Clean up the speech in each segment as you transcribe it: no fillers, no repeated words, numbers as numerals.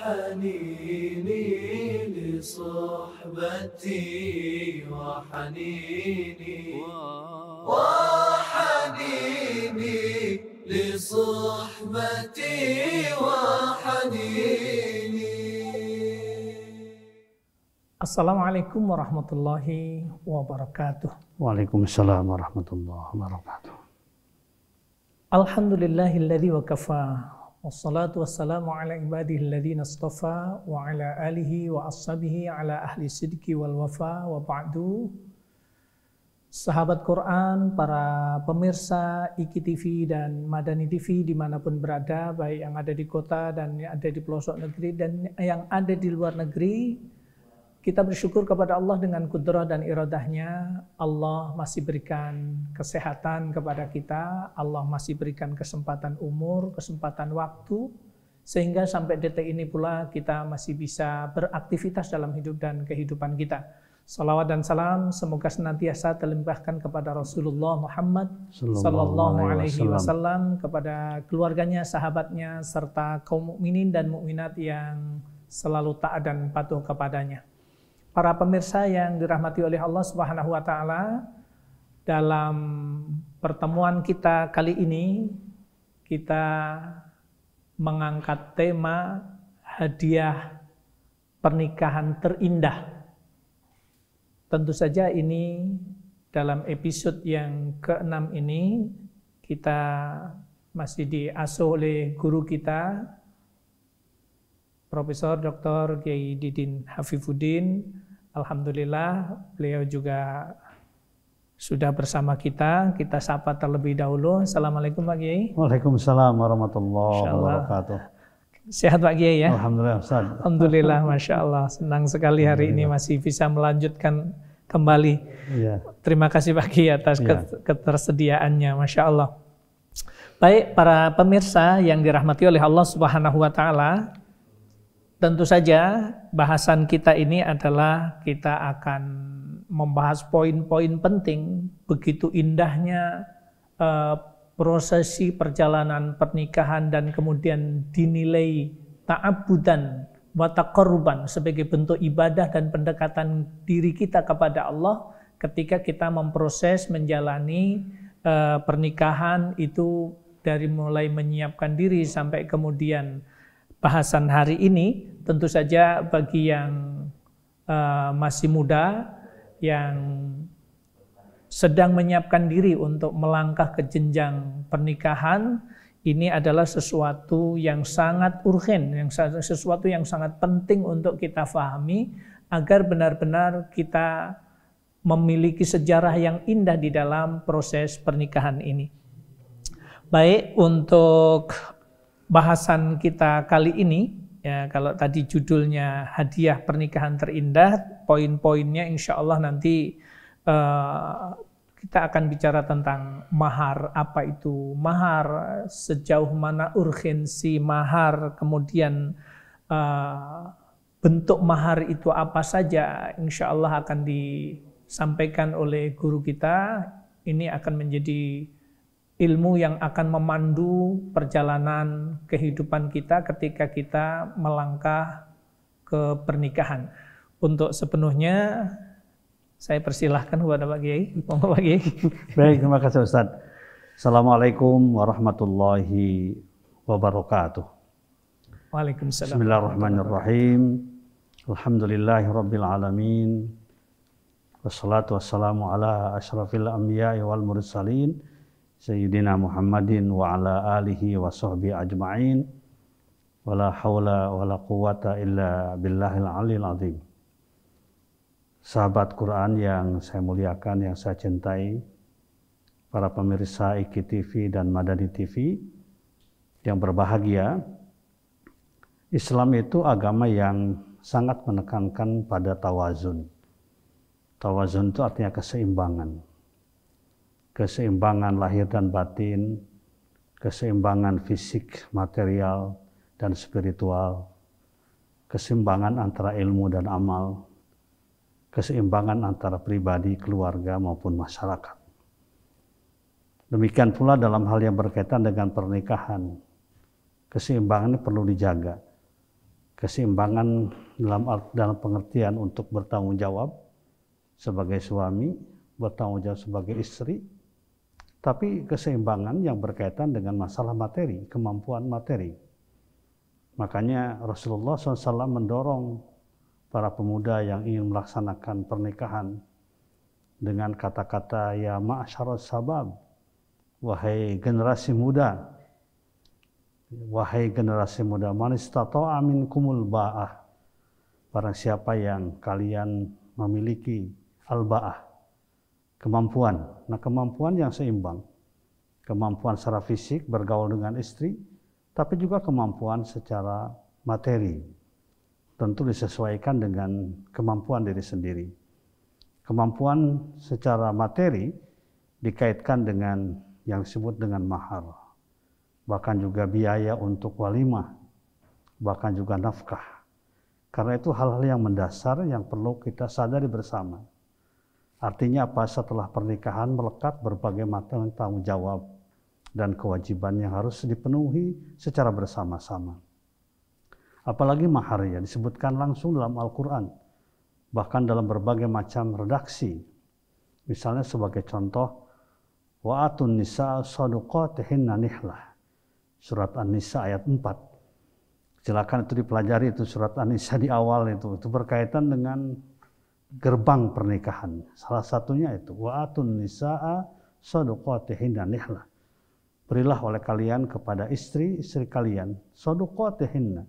وحنيني لصحبتي وحنيني لصحبتي وحنيني. Assalamualaikum warahmatullahi wabarakatuh. Waalaikumsalam warahmatullahi wabarakatuh. Alhamdulillahilladzi wa kafa. Wassalatu wassalamu ala ibadihi alladzina astafa wa ala alihi wa ashabihi ala ahli sidqi wal wafa wa ba'du. Sahabat Quran, para pemirsa IKI-TV dan Madani TV dimanapun berada, baik yang ada di kota dan yang ada di pelosok negeri dan yang ada di luar negeri, kita bersyukur kepada Allah dengan kudrah dan iradahnya. Allah masih berikan kesehatan kepada kita, Allah masih berikan kesempatan umur, kesempatan waktu, sehingga sampai detik ini pula kita masih bisa beraktivitas dalam hidup dan kehidupan kita. Salawat dan salam semoga senantiasa terlimpahkan kepada Rasulullah Muhammad sallallahu alaihi wasallam, kepada keluarganya, sahabatnya, serta kaum mukminin dan mukminat yang selalu taat dan patuh kepadanya. Para pemirsa yang dirahmati oleh Allah Subhanahu wa taala, dalam pertemuan kita kali ini kita mengangkat tema hadiah pernikahan terindah. Tentu saja ini dalam episode yang ke-6 ini kita masih diasuh oleh guru kita Profesor Dr. Kiai Didin Hafifuddin. Alhamdulillah beliau juga sudah bersama kita. Kita sapa terlebih dahulu. Assalamualaikum Pak Kiai. Waalaikumsalam warahmatullahi wabarakatuh. Sehat Pak Kiai ya? Alhamdulillah Ustaz. Alhamdulillah, Masya Allah. Senang sekali hari ini masih bisa melanjutkan kembali. Ya. Terima kasih Pak Kiai atas ketersediaannya, Masya Allah. Baik, para pemirsa yang dirahmati oleh Allah Subhanahu wa taala, tentu saja bahasan kita ini adalah kita akan membahas poin-poin penting. Begitu indahnya prosesi perjalanan pernikahan dan kemudian dinilai ta'abudan wa taqarruban sebagai bentuk ibadah dan pendekatan diri kita kepada Allah ketika kita memproses menjalani pernikahan itu, dari mulai menyiapkan diri sampai kemudian bahasan hari ini. Tentu saja bagi yang masih muda, yang sedang menyiapkan diri untuk melangkah ke jenjang pernikahan, ini adalah sesuatu yang sangat urgen, sesuatu yang sangat penting untuk kita fahami agar benar-benar kita memiliki sejarah yang indah di dalam proses pernikahan ini. Baik, untuk bahasan kita kali ini, ya, kalau tadi judulnya hadiah pernikahan terindah, poin-poinnya insya Allah nanti kita akan bicara tentang mahar. Apa itu mahar, sejauh mana urgensi mahar, kemudian bentuk mahar itu apa saja, insya Allah akan disampaikan oleh guru kita. Ini akan menjadi ilmu yang akan memandu perjalanan kehidupan kita ketika kita melangkah ke pernikahan. Untuk sepenuhnya saya persilahkan kepada Pak Kiai. Pak Kiai. Baik, terima kasih Ustaz. Assalamualaikum warahmatullahi wabarakatuh. Waalaikumsalam. Bismillahirrahmanirrahim. Alhamdulillahirabbil alamin. Wassalatu wassalamu ala asyrafil anbiya'i wal mursalin Sayyidina Muhammadin wa ala alihi wa sahbihi ajma'in. Wala hawla wala quwata illa billahil aliyil azim. Sahabat Quran yang saya muliakan, yang saya cintai, para pemirsa IKI-TV dan Madani TV yang berbahagia, Islam itu agama yang sangat menekankan pada tawazun. Tawazun itu artinya keseimbangan. Keseimbangan lahir dan batin, keseimbangan fisik, material, dan spiritual, keseimbangan antara ilmu dan amal, keseimbangan antara pribadi, keluarga, maupun masyarakat. Demikian pula dalam hal yang berkaitan dengan pernikahan, keseimbangan ini perlu dijaga. Keseimbangan dalam pengertian untuk bertanggung jawab sebagai suami, bertanggung jawab sebagai istri, tapi keseimbangan yang berkaitan dengan masalah materi, kemampuan materi. Makanya Rasulullah SAW mendorong para pemuda yang ingin melaksanakan pernikahan dengan kata-kata ya ma'asyaras sabab, wahai generasi muda, man istata'a minkumul ba'ah, barang siapa yang kalian memiliki al-ba'ah, kemampuan. Nah, kemampuan yang seimbang, kemampuan secara fisik bergaul dengan istri, tapi juga kemampuan secara materi, tentu disesuaikan dengan kemampuan diri sendiri. Kemampuan secara materi dikaitkan dengan yang disebut dengan mahar, bahkan juga biaya untuk walimah, bahkan juga nafkah. Karena itu hal-hal yang mendasar yang perlu kita sadari bersama. Artinya apa? Setelah pernikahan melekat berbagai macam tanggung jawab dan kewajiban yang harus dipenuhi secara bersama-sama. Apalagi mahar ya disebutkan langsung dalam Al-Quran, bahkan dalam berbagai macam redaksi. Misalnya sebagai contoh, wa'atun nisa saduqatihinna nihlah, surat An-Nisa ayat 4. Silakan itu dipelajari, itu surat An-Nisa di awal itu berkaitan dengan gerbang pernikahan. Salah satunya itu wa'atun nisaa saduqatihinna nihlah. Berilah oleh kalian kepada istri-istri kalian saduqatihinna,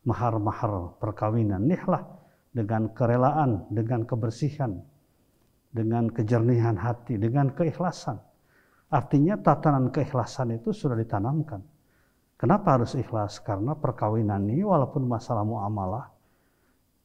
mahar-mahar perkawinan, nihlah, dengan kerelaan, dengan kebersihan, dengan kejernihan hati, dengan keikhlasan. Artinya tatanan keikhlasan itu sudah ditanamkan. Kenapa harus ikhlas? Karena perkawinan ini walaupun masalah muamalah,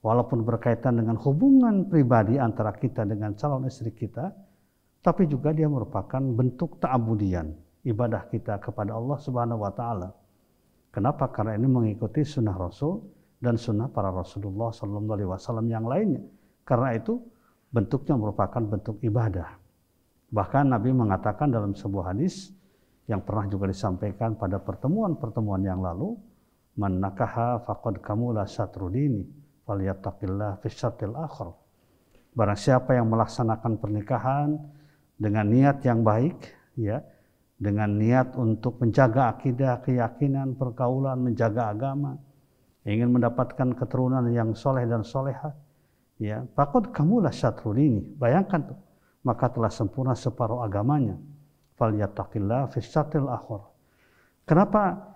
walaupun berkaitan dengan hubungan pribadi antara kita dengan calon istri kita, tapi juga dia merupakan bentuk ta'abudian, ibadah kita kepada Allah Subhanahu wa Ta'ala. Kenapa? Karena ini mengikuti sunnah Rasul dan sunnah para Rasulullah SAW yang lainnya. Karena itu bentuknya merupakan bentuk ibadah. Bahkan Nabi mengatakan dalam sebuah hadis yang pernah juga disampaikan pada pertemuan-pertemuan yang lalu, man nakaha faqad kamula satrudini falyattaqillah fi syattil akhir. Barang siapa yang melaksanakan pernikahan dengan niat yang baik, ya, dengan niat untuk menjaga akidah, keyakinan, pergaulan, menjaga agama, ingin mendapatkan keturunan yang soleh dan soleha, ya, faqad kamula satrudini. Bayangkan tuh, maka telah sempurna separuh agamanya. Falyattaqillah fi syattil akhir. Kenapa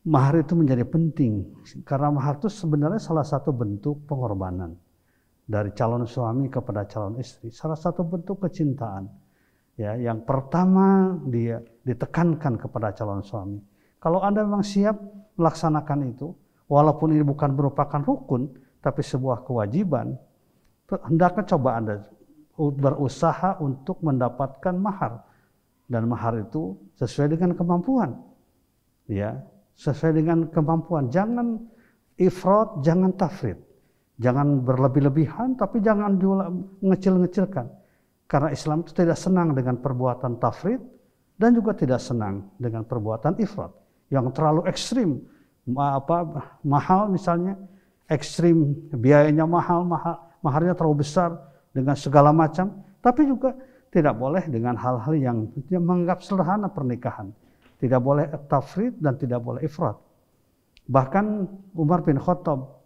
mahar itu menjadi penting? Karena mahar itu sebenarnya salah satu bentuk pengorbanan dari calon suami kepada calon istri, salah satu bentuk kecintaan. Ya, yang pertama dia ditekankan kepada calon suami. Kalau Anda memang siap melaksanakan itu, walaupun ini bukan merupakan rukun, tapi sebuah kewajiban, hendaknya coba Anda berusaha untuk mendapatkan mahar. Dan mahar itu sesuai dengan kemampuan. Ya, sesuai dengan kemampuan. Jangan ifrat, jangan tafrid. Jangan berlebih-lebihan, tapi jangan juga ngecil-ngecilkan. Karena Islam itu tidak senang dengan perbuatan tafrid dan juga tidak senang dengan perbuatan ifrat yang terlalu ekstrim. Mahal misalnya, ekstrim, biayanya mahal, maharnya terlalu besar dengan segala macam, tapi juga tidak boleh dengan hal-hal yang menganggap sederhana pernikahan. Tidak boleh tafrid dan tidak boleh ifrat. Bahkan Umar bin Khattab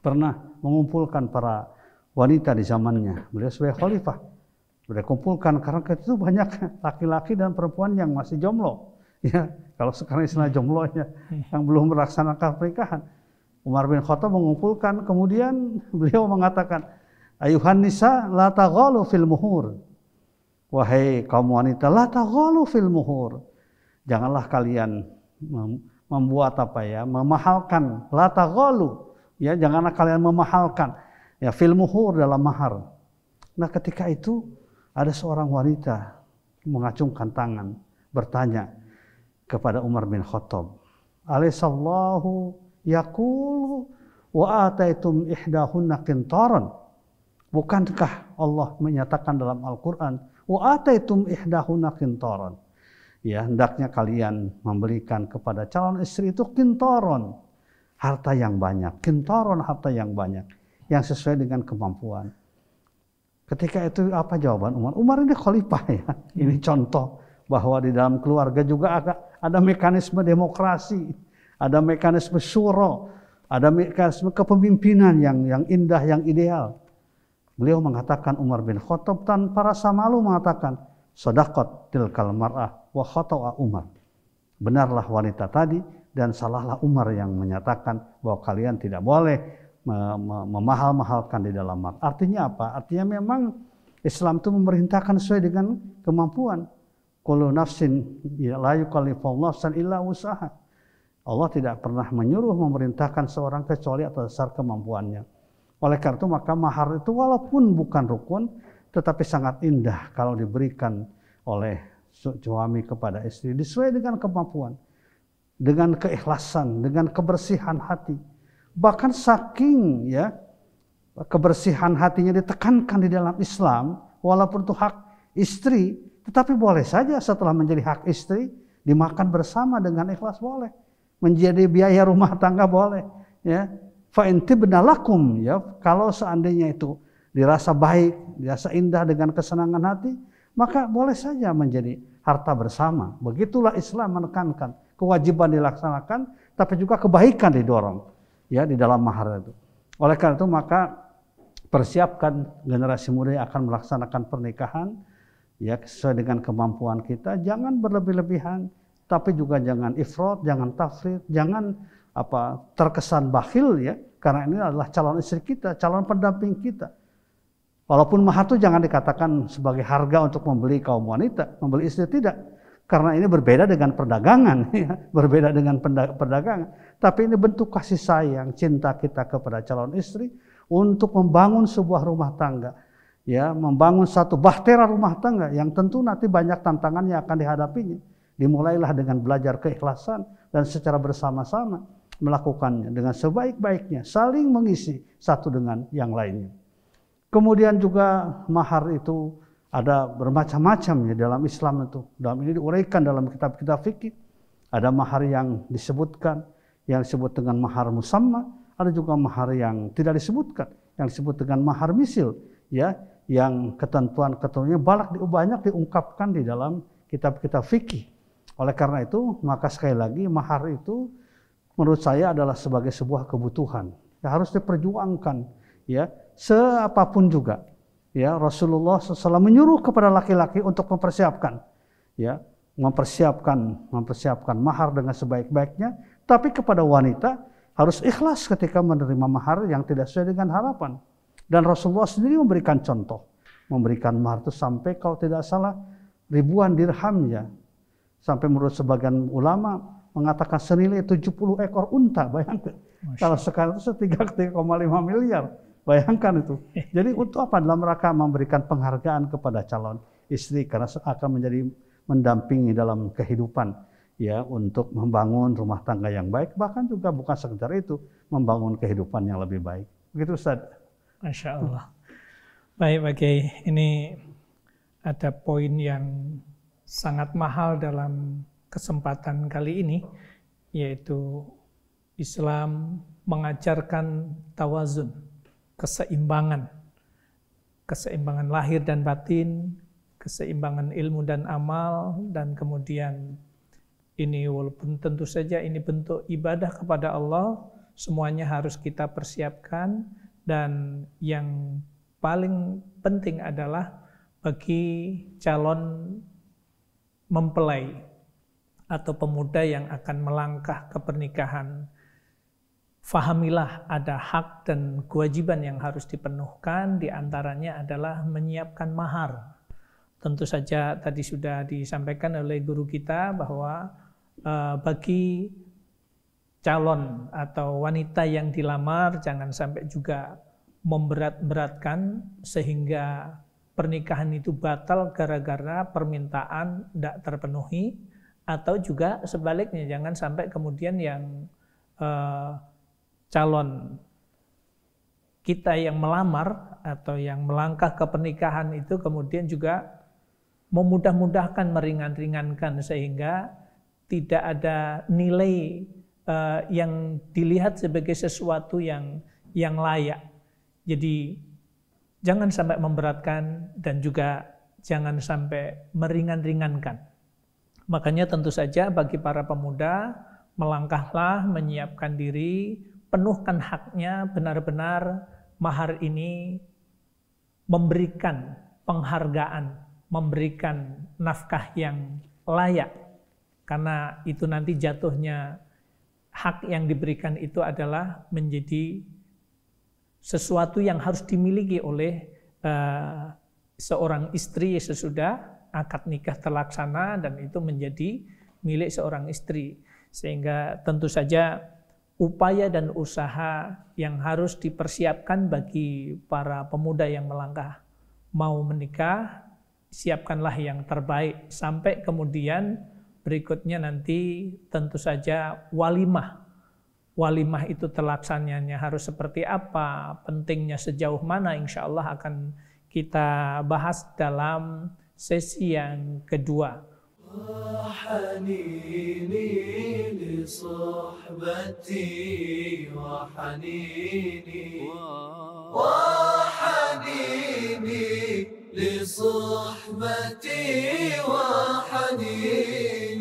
pernah mengumpulkan para wanita di zamannya. Beliau sebagai khalifah. Beliau kumpulkan karena itu banyak laki-laki dan perempuan yang masih jomblo. Ya, kalau sekarang istilah jomblonya yang belum melaksanakan pernikahan. Umar bin Khattab mengumpulkan, kemudian beliau mengatakan, ayuhan nisa la taghalu fil muhur. Wahai kaum wanita, la taghalu fil muhur. Janganlah kalian membuat memahalkan, la taghalu. Ya, janganlah kalian memahalkan ya fil muhur dalam mahar. Nah, ketika itu ada seorang wanita mengacungkan tangan, bertanya kepada Umar bin Khattab, "Alaihissallahu yaqulu wa ataitum ihdahunna qintaran?" Bukankah Allah menyatakan dalam Al-Qur'an, "Wa ataitum ihdahunna qintaran"? Ya, hendaknya kalian memberikan kepada calon istri itu qintaran. harta yang banyak, kintaron harta yang banyak, yang sesuai dengan kemampuan. Ketika itu apa jawaban Umar? Umar ini khalifah ya. Ini contoh bahwa di dalam keluarga juga ada mekanisme demokrasi, ada mekanisme syura, ada mekanisme kepemimpinan yang indah, yang ideal. Beliau mengatakan, Umar bin Khattab tanpa rasa malu mengatakan, shadaqat tilkal mar'ah wa khata'a Umar. Benarlah wanita tadi dan salahlah Umar yang menyatakan bahwa kalian tidak boleh memahal-mahalkan di dalam mar. Artinya apa? Artinya memang Islam itu memerintahkan sesuai dengan kemampuan. Kullu nafsin la yukallifullahu nafsan illa wus'aha. Allah tidak pernah menyuruh memerintahkan seorang kecuali atas dasar kemampuannya. Oleh karena itu maka mahar itu walaupun bukan rukun tetapi sangat indah kalau diberikan oleh suami kepada istri sesuai dengan kemampuan, dengan keikhlasan, dengan kebersihan hati. Bahkan saking ya kebersihan hatinya ditekankan di dalam Islam, walaupun itu hak istri, tetapi boleh saja setelah menjadi hak istri dimakan bersama dengan ikhlas boleh. Menjadi biaya rumah tangga boleh, ya. Fa in tibna lakum, ya, kalau seandainya itu dirasa baik, dirasa indah dengan kesenangan hati, maka boleh saja menjadi harta bersama. Begitulah Islam menekankan kewajiban dilaksanakan, tapi juga kebaikan didorong, ya, di dalam mahar itu. Oleh karena itu maka persiapkan generasi muda yang akan melaksanakan pernikahan, ya, sesuai dengan kemampuan kita. Jangan berlebih-lebihan, tapi juga jangan ifrat, jangan tafrid, jangan terkesan bakhil, ya, karena ini adalah calon istri kita, calon pendamping kita. Walaupun mahar itu jangan dikatakan sebagai harga untuk membeli kaum wanita, membeli istri, tidak, karena ini berbeda dengan perdagangan, ya, berbeda dengan perdagangan. Tapi ini bentuk kasih sayang, cinta kita kepada calon istri untuk membangun sebuah rumah tangga, ya, membangun satu bahtera rumah tangga yang tentu nanti banyak tantangan yang akan dihadapinya. Dimulailah dengan belajar keikhlasan dan secara bersama-sama melakukannya dengan sebaik-baiknya, saling mengisi satu dengan yang lainnya. Kemudian juga mahar itu ada bermacam-macam ya dalam Islam itu. Dalam ini diuraikan dalam kitab-kitab fikih. Ada mahar yang disebutkan, yang disebut dengan mahar musamma, ada juga mahar yang tidak disebutkan, yang disebut dengan mahar misil, ya, yang ketentuan-ketentuannya banyak diungkapkan di dalam kitab-kitab fikih. Oleh karena itu, maka sekali lagi mahar itu menurut saya adalah sebagai sebuah kebutuhan yang harus diperjuangkan, ya, seapapun juga. Ya, Rasulullah SAW menyuruh kepada laki-laki untuk mempersiapkan, ya, mempersiapkan mahar dengan sebaik-baiknya. Tapi kepada wanita harus ikhlas ketika menerima mahar yang tidak sesuai dengan harapan. Dan Rasulullah sendiri memberikan contoh, memberikan mahar itu sampai kalau tidak salah ribuan dirham, ya. Sampai menurut sebagian ulama mengatakan senilai 70 ekor unta, bayangkan. Kalau sekarang itu 3,5 miliar, bayangkan itu. Jadi untuk apa? Dalam rangka memberikan penghargaan kepada calon istri karena akan menjadi mendampingi dalam kehidupan, ya, untuk membangun rumah tangga yang baik, bahkan juga bukan sekedar itu, membangun kehidupan yang lebih baik. Begitu, Ustaz. Masya Allah. Baik, Pak Kiai, ini ada poin yang sangat mahal dalam kesempatan kali ini, yaitu Islam mengajarkan tawazun, keseimbangan lahir dan batin, keseimbangan ilmu dan amal, dan kemudian ini walaupun tentu saja ini bentuk ibadah kepada Allah, semuanya harus kita persiapkan, dan yang paling penting adalah bagi calon mempelai atau pemuda yang akan melangkah ke pernikahan, fahamilah ada hak dan kewajiban yang harus dipenuhkan, diantaranya adalah menyiapkan mahar. Tentu saja tadi sudah disampaikan oleh guru kita bahwa bagi calon atau wanita yang dilamar jangan sampai juga memberat-beratkan sehingga pernikahan itu batal gara-gara permintaan tidak terpenuhi, atau juga sebaliknya jangan sampai kemudian yang calon kita yang melamar atau yang melangkah ke pernikahan itu kemudian juga memudah-mudahkan, meringan-ringankan sehingga tidak ada nilai yang dilihat sebagai sesuatu yang layak. Jadi jangan sampai memberatkan dan juga jangan sampai meringan-ringankan. Makanya tentu saja bagi para pemuda, melangkahlah, menyiapkan diri, penuhkan haknya, benar-benar mahar ini memberikan penghargaan, memberikan nafkah yang layak. Karena itu nanti jatuhnya hak yang diberikan itu adalah menjadi sesuatu yang harus dimiliki oleh seorang istri sesudah akad nikah terlaksana, dan itu menjadi milik seorang istri. Sehingga tentu saja upaya dan usaha yang harus dipersiapkan bagi para pemuda yang melangkah mau menikah, siapkanlah yang terbaik sampai kemudian berikutnya nanti tentu saja walimah. Walimah itu terlaksananya harus seperti apa, pentingnya sejauh mana, insya Allah akan kita bahas dalam sesi yang kedua. لصحبتي وحنيني